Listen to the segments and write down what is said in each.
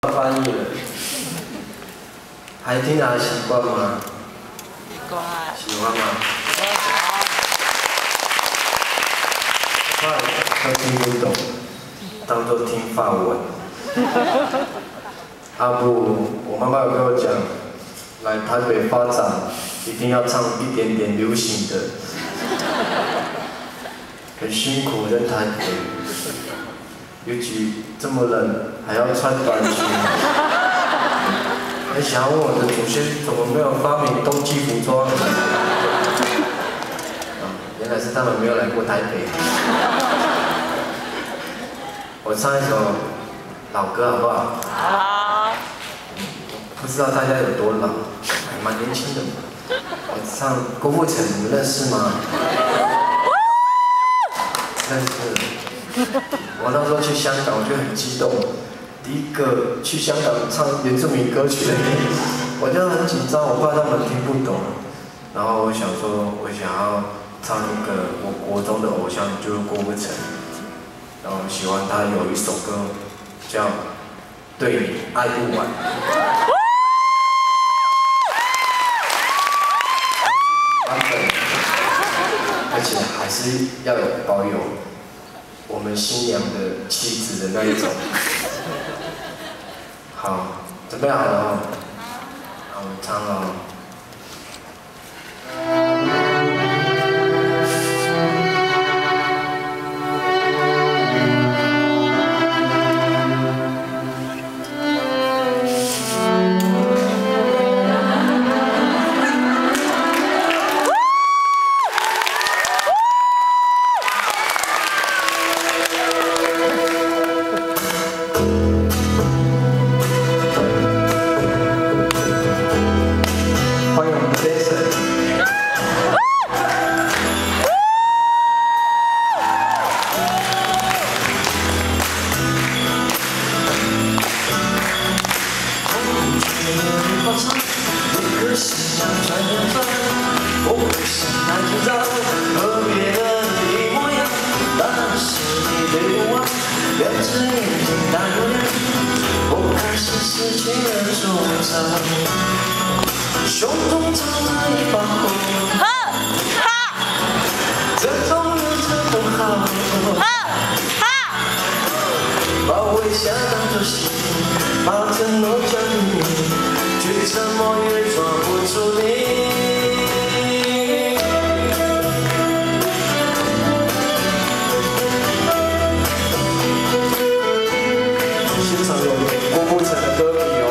翻译了，还听得习惯吗？喜欢吗？快都听不懂，当作听法文。不，我妈妈有跟我讲，来台北发展一定要唱一点点流行的，很辛苦在台北。 尤其这么冷，还要穿短裙。还想要问我的祖先怎么没有发明冬季服装？原来是他们没有来过台北。我唱一首老歌好不好？好。不知道大家有多老，还蛮年轻的嘛。我唱郭富城，你们认识吗？认识。 我那时候去香港，我就很激动。第一个去香港唱原住民歌曲的人，我就很紧张，我怕他们听不懂。然后我想说，我想要唱一个我国中的偶像，就是郭富城。然后喜欢他有一首歌叫《对你爱不完》。版本，而且还是要有保有。 我们新娘的气质的那一种。好，准备好了哦。好，我唱哦。胸中藏着一把火，这种日子不好，把微笑当作信，把承诺交给你，却怎么也抓不住你。现场有郭富城的歌迷哦。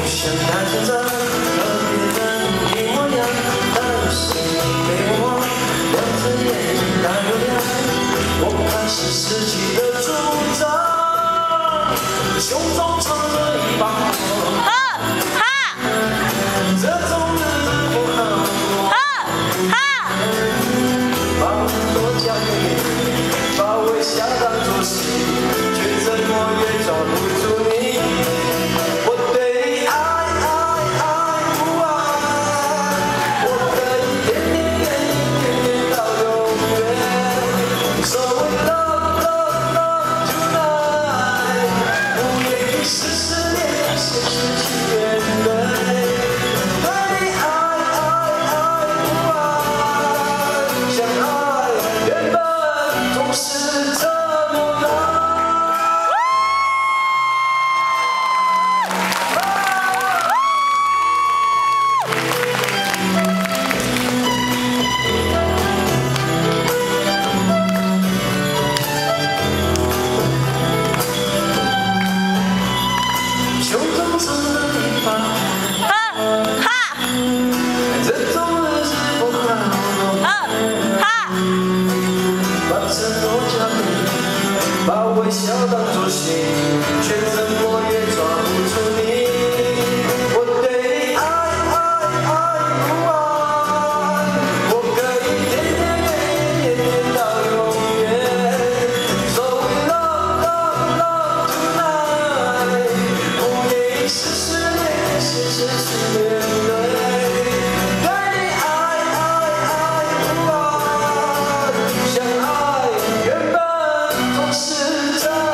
像大紧张，和别人一模样，但是你没我忘，两只眼睛大又亮，我开始失去了主张，胸中藏着一把火，这种日子不好，把很多交给你，把微笑当作戏，却怎么也抓不住你。 是是这。